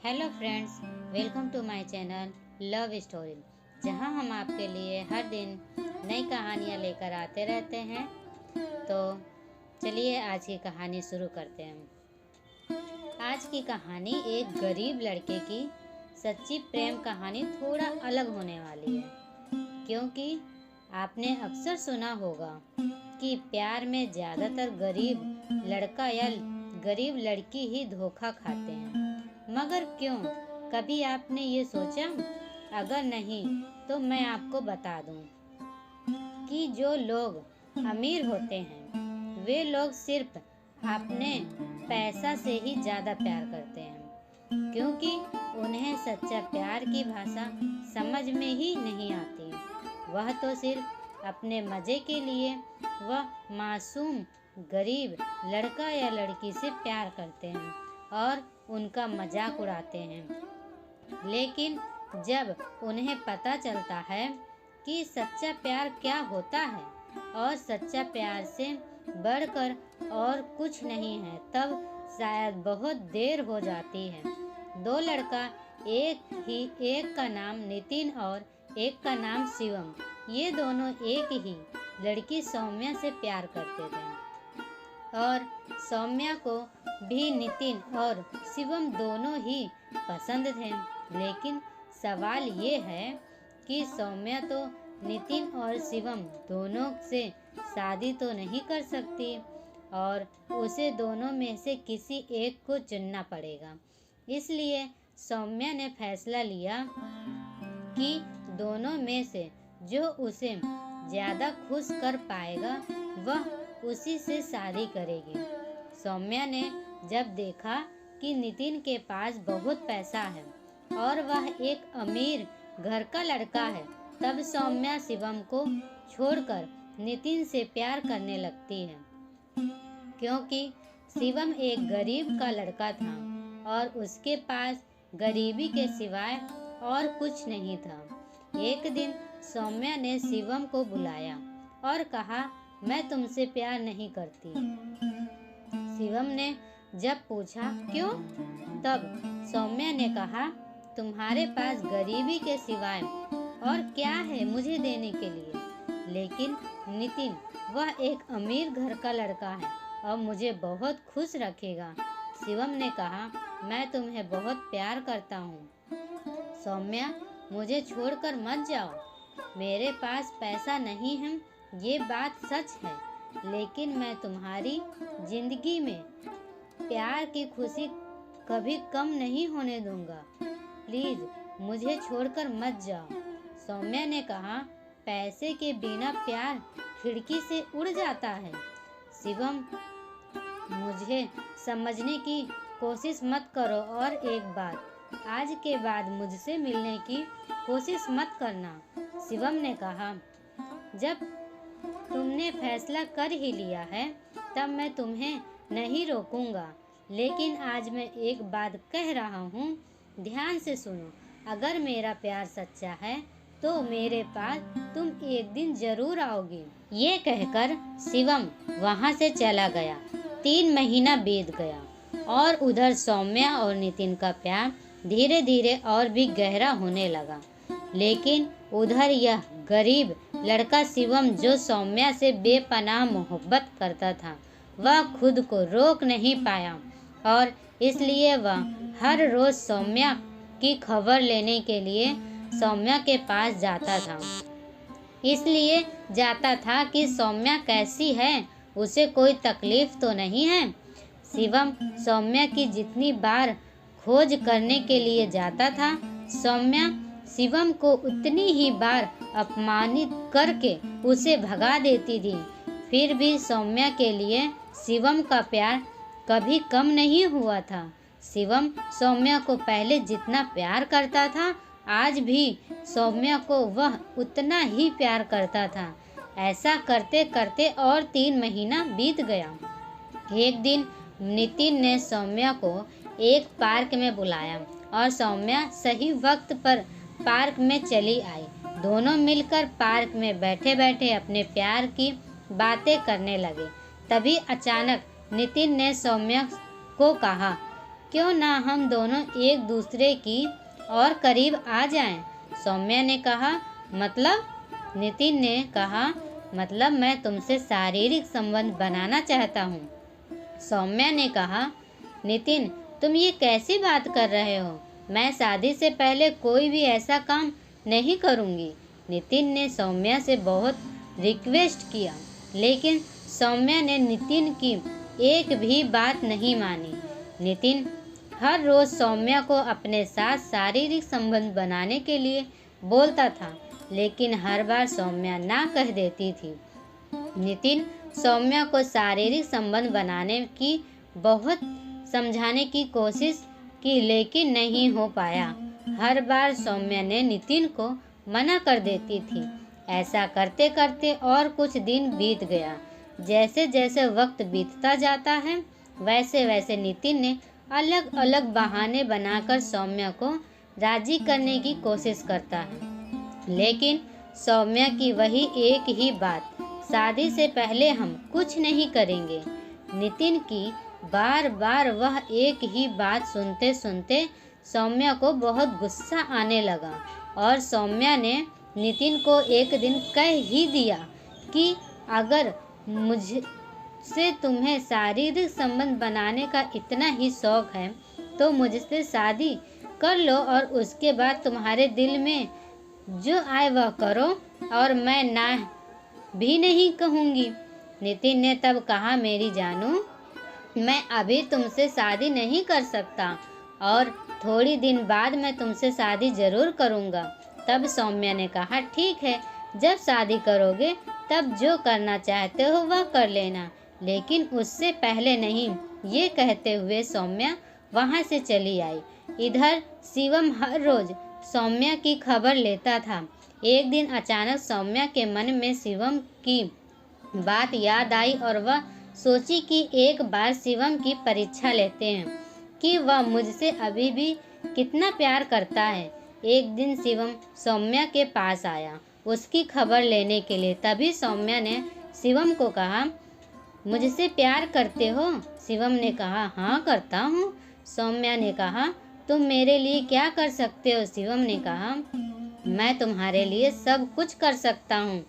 Hello friends, welcome to my channel love story, जहां हम आपके लिए हर दिन नई कहानियां लेकर आते रहते हैं। तो चलिए आज की कहानी शुरू करते हैं। आज की कहानी एक गरीब लड़के की सच्ची प्रेम कहानी थोड़ा अलग होने वाली है, क्योंकि आपने अक्सर सुना होगा कि प्यार में ज़्यादातर गरीब लड़का या गरीब लड़की ही धोखा खाते हैं। मगर क्यों? कभी आपने ये सोचा? अगर नहीं तो मैं आपको बता दूं कि जो लोग अमीर होते हैं वे लोग सिर्फ अपने पैसा से ही ज़्यादा प्यार करते हैं, क्योंकि उन्हें सच्चा प्यार की भाषा समझ में ही नहीं आती। वह तो सिर्फ अपने मज़े के लिए वह मासूम गरीब लड़का या लड़की से प्यार करते हैं और उनका मजाक उड़ाते हैं। लेकिन जब उन्हें पता चलता है कि सच्चा प्यार क्या होता है और सच्चा प्यार से बढ़कर और कुछ नहीं है, तब शायद बहुत देर हो जाती है। दो लड़का एक का नाम नितिन और एक का नाम शिवम। ये दोनों एक ही लड़की सौम्या से प्यार करते थे और सौम्या को भी नितिन और शिवम दोनों ही पसंद थे। लेकिन सवाल ये है कि सौम्या तो नितिन और शिवम दोनों से शादी तो नहीं कर सकती और उसे दोनों में से किसी एक को चुनना पड़ेगा। इसलिए सौम्या ने फैसला लिया कि दोनों में से जो उसे ज़्यादा खुश कर पाएगा वह उसी से शादी करेगी। सौम्या ने जब देखा कि नितिन के पास बहुत पैसा है और वह एक अमीर घर का लड़का है, तब सौम्या शिवम को छोड़कर नितिन से प्यार करने लगती है, क्योंकि शिवम एक गरीब का लड़का था और उसके पास गरीबी के सिवाय और कुछ नहीं था। एक दिन सौम्या ने शिवम को बुलाया और कहा, मैं तुमसे प्यार नहीं करती। शिवम ने जब पूछा क्यों, तब सौम्या ने कहा, तुम्हारे पास गरीबी के सिवाय और क्या है मुझे देने के लिए। लेकिन नितिन वह एक अमीर घर का लड़का है और मुझे बहुत खुश रखेगा। शिवम ने कहा, मैं तुम्हें बहुत प्यार करता हूँ सौम्या, मुझे छोड़कर मत जाओ। मेरे पास पैसा नहीं है, ये बात सच है, लेकिन मैं तुम्हारी जिंदगी में प्यार की खुशी कभी कम नहीं होने दूंगा। प्लीज मुझे छोड़कर मत जाओ। सौम्या ने कहा, पैसे के बिना प्यार खिड़की से उड़ जाता है। शिवम, मुझे समझने की कोशिश मत करो और एक बात, आज के बाद मुझसे मिलने की कोशिश मत करना। शिवम ने कहा, जब तुमने फैसला कर ही लिया है तब मैं तुम्हें नहीं रोकूंगा, लेकिन आज मैं एक बात कह रहा हूँ, ध्यान से सुनो। अगर मेरा प्यार सच्चा है तो मेरे पास तुम एक दिन जरूर आओगी। ये कहकर शिवम वहाँ से चला गया। 3 महीना बीत गया और उधर सौम्या और नितिन का प्यार धीरे धीरे और भी गहरा होने लगा। लेकिन उधर यह गरीब लड़का शिवम, जो सौम्या से बेपनाह मोहब्बत करता था, वह खुद को रोक नहीं पाया और इसलिए वह हर रोज सौम्या की खबर लेने के लिए सौम्या के पास जाता था। इसलिए जाता था कि सौम्या कैसी है, उसे कोई तकलीफ तो नहीं है। शिवम सौम्या की जितनी बार खोज करने के लिए जाता था, सौम्या शिवम को उतनी ही बार अपमानित करके उसे भगा देती थी। फिर भी सौम्या के लिए शिवम का प्यार कभी कम नहीं हुआ था। शिवम सौम्या को पहले जितना प्यार करता था, आज भी सौम्या को वह उतना ही प्यार करता था। ऐसा करते करते और 3 महीना बीत गया। एक दिन नितिन ने सौम्या को एक पार्क में बुलाया और सौम्या सही वक्त पर पार्क में चली आई। दोनों मिलकर पार्क में बैठे बैठे अपने प्यार की बातें करने लगे। तभी अचानक नितिन ने सौम्या को कहा, क्यों ना हम दोनों एक दूसरे की और करीब आ जाएं। सौम्या ने कहा, मतलब? नितिन ने कहा, मतलब मैं तुमसे शारीरिक संबंध बनाना चाहता हूँ। सौम्या ने कहा, नितिन तुम ये कैसी बात कर रहे हो? मैं शादी से पहले कोई भी ऐसा काम नहीं करूँगी। नितिन ने सौम्या से बहुत रिक्वेस्ट किया, लेकिन सौम्या ने नितिन की एक भी बात नहीं मानी। नितिन हर रोज सौम्या को अपने साथ शारीरिक संबंध बनाने के लिए बोलता था, लेकिन हर बार सौम्या ना कह देती थी। नितिन सौम्या को शारीरिक संबंध बनाने की बहुत समझाने की कोशिश की, लेकिन नहीं हो पाया। हर बार सौम्या ने नितिन को मना कर देती थी। ऐसा करते करते और कुछ दिन बीत गया। जैसे जैसे वक्त बीतता जाता है, वैसे वैसे नितिन ने अलग अलग बहाने बनाकर सौम्या को राजी करने की कोशिश करता है, लेकिन सौम्या की वही एक ही बात, शादी से पहले हम कुछ नहीं करेंगे। नितिन की बार बार वह एक ही बात सुनते सुनते सौम्या को बहुत गुस्सा आने लगा और सौम्या ने नितिन को एक दिन कह ही दिया कि अगर मुझसे तुम्हें शारीरिक संबंध बनाने का इतना ही शौक है तो मुझसे शादी कर लो और उसके बाद तुम्हारे दिल में जो आए वह करो और मैं ना भी नहीं कहूँगी। नितिन ने तब कहा, मेरी जानू, मैं अभी तुमसे शादी नहीं कर सकता और थोड़ी दिन बाद मैं तुमसे शादी जरूर करूँगा। तब सौम्या ने कहा, ठीक है, जब शादी करोगे तब जो करना चाहते हो वह कर लेना, लेकिन उससे पहले नहीं। ये कहते हुए सौम्या वहाँ से चली आई। इधर शिवम हर रोज सौम्या की खबर लेता था। एक दिन अचानक सौम्या के मन में शिवम की बात याद आई और वह सोची कि एक बार शिवम की परीक्षा लेते हैं कि वह मुझसे अभी भी कितना प्यार करता है। एक दिन शिवम सौम्या के पास आया उसकी खबर लेने के लिए। तभी सौम्या ने शिवम को कहा, मुझसे प्यार करते हो? शिवम ने कहा, हाँ करता हूँ। सौम्या ने कहा, तुम मेरे लिए क्या कर सकते हो? शिवम ने कहा, मैं तुम्हारे लिए सब कुछ कर सकता हूँ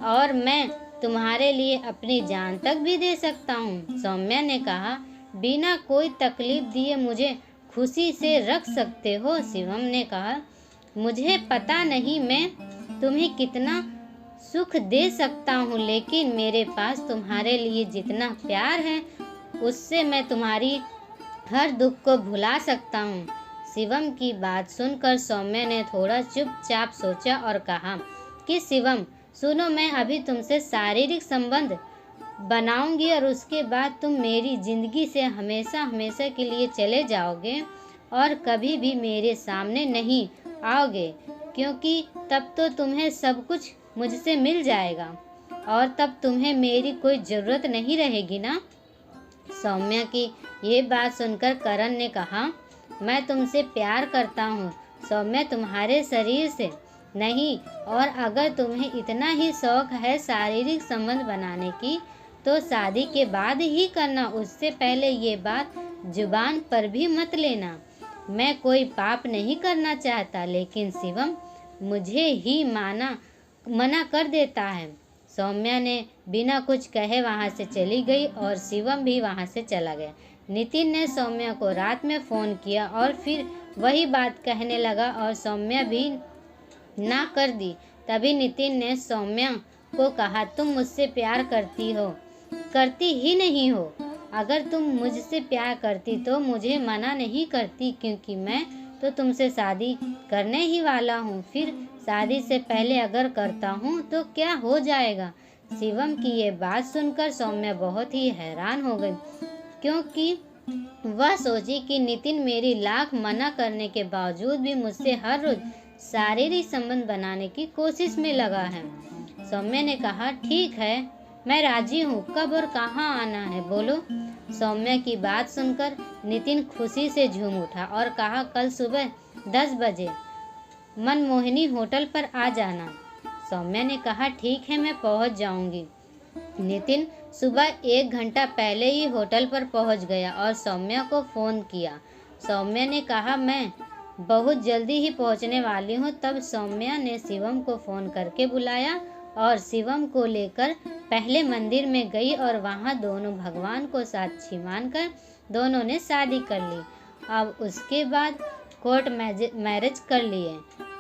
और मैं तुम्हारे लिए अपनी जान तक भी दे सकता हूँ। सौम्या ने कहा, बिना कोई तकलीफ दिए मुझे खुशी से रख सकते हो? शिवम ने कहा, मुझे पता नहीं मैं तुम्हें कितना सुख दे सकता हूँ, लेकिन मेरे पास तुम्हारे लिए जितना प्यार है उससे मैं तुम्हारी हर दुख को भुला सकता हूँ। शिवम की बात सुनकर सौम्या ने थोड़ा चुपचाप सोचा और कहा कि शिवम सुनो, मैं अभी तुमसे शारीरिक संबंध बनाऊंगी और उसके बाद तुम मेरी जिंदगी से हमेशा हमेशा के लिए चले जाओगे और कभी भी मेरे सामने नहीं आओगे, क्योंकि तब तो तुम्हें सब कुछ मुझसे मिल जाएगा और तब तुम्हें मेरी कोई ज़रूरत नहीं रहेगी ना। सौम्या की ये बात सुनकर करण ने कहा, मैं तुमसे प्यार करता हूँ सौम्या, तुम्हारे शरीर से नहीं, और अगर तुम्हें इतना ही शौक है शारीरिक संबंध बनाने की तो शादी के बाद ही करना, उससे पहले ये बात जुबान पर भी मत लेना। मैं कोई पाप नहीं करना चाहता, लेकिन शिवम मुझे ही मना कर देता है। सौम्या ने बिना कुछ कहे वहाँ से चली गई और शिवम भी वहाँ से चला गया। नितिन ने सौम्या को रात में फ़ोन किया और फिर वही बात कहने लगा और सौम्या भी ना कर दी। तभी नितिन ने सौम्या को कहा, तुम मुझसे प्यार करती ही नहीं हो। अगर तुम मुझसे प्यार करती तो मुझे मना नहीं करती, क्योंकि मैं तो तुमसे शादी करने ही वाला हूँ। फिर शादी से पहले अगर करता हूँ तो क्या हो जाएगा? शिवम की ये बात सुनकर सौम्या बहुत ही हैरान हो गई, क्योंकि वह सोची कि नितिन मेरी लाख मना करने के बावजूद भी मुझसे हर रोज शारीरिक संबंध बनाने की कोशिश में लगा है। सौम्या ने कहा, ठीक है, मैं राजी हूँ, कब और कहाँ आना है बोलो। सौम्या की बात सुनकर नितिन खुशी से झूम उठा और कहा, कल सुबह 10 बजे मनमोहिनी होटल पर आ जाना। सौम्या ने कहा, ठीक है, मैं पहुँच जाऊँगी। नितिन सुबह 1 घंटा पहले ही होटल पर पहुंच गया और सौम्या को फ़ोन किया। सौम्या ने कहा मैं बहुत जल्दी ही पहुंचने वाली हूं। तब सौम्या ने शिवम को फ़ोन करके बुलाया और शिवम को लेकर पहले मंदिर में गई और वहां दोनों भगवान को साक्षी मानकर दोनों ने शादी कर ली। अब उसके बाद कोर्ट मैरिज कर लिए।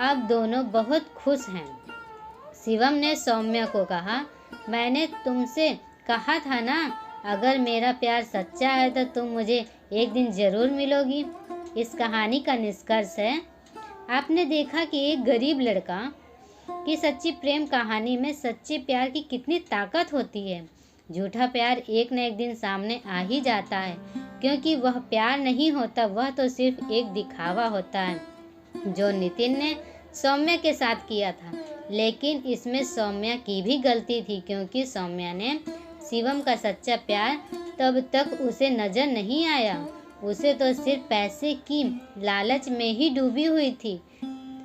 अब दोनों बहुत खुश हैं। शिवम ने सौम्या को कहा, मैंने तुमसे कहा था ना, अगर मेरा प्यार सच्चा है तो तुम मुझे एक दिन ज़रूर मिलोगी। इस कहानी का निष्कर्ष है, आपने देखा कि एक गरीब लड़का की सच्ची प्रेम कहानी में सच्चे प्यार की कितनी ताकत होती है। झूठा प्यार एक न एक दिन सामने आ ही जाता है, क्योंकि वह प्यार नहीं होता, वह तो सिर्फ एक दिखावा होता है, जो नितिन ने सौम्या के साथ किया था। लेकिन इसमें सौम्या की भी गलती थी, क्योंकि सौम्या ने शिवम का सच्चा प्यार तब तक उसे नज़र नहीं आया। उसे तो सिर्फ पैसे की लालच में ही डूबी हुई थी।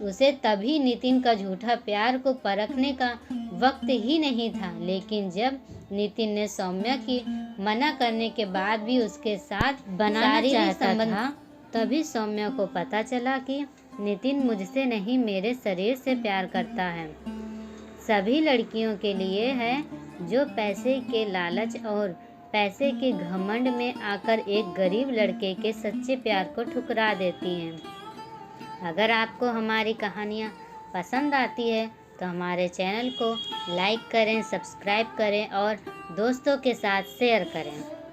उसे तभी नितिन का झूठा प्यार को परखने का वक्त ही नहीं था। लेकिन जब नितिन ने सौम्या की मना करने के बाद भी उसके साथ बनाना चाहता था, तभी सौम्या को पता चला कि नितिन मुझसे नहीं, मेरे शरीर से प्यार करता है। सभी लड़कियों के लिए है जो पैसे के लालच और पैसे के घमंड में आकर एक गरीब लड़के के सच्चे प्यार को ठुकरा देती हैं। अगर आपको हमारी कहानियाँ पसंद आती है तो हमारे चैनल को लाइक करें, सब्सक्राइब करें और दोस्तों के साथ शेयर करें।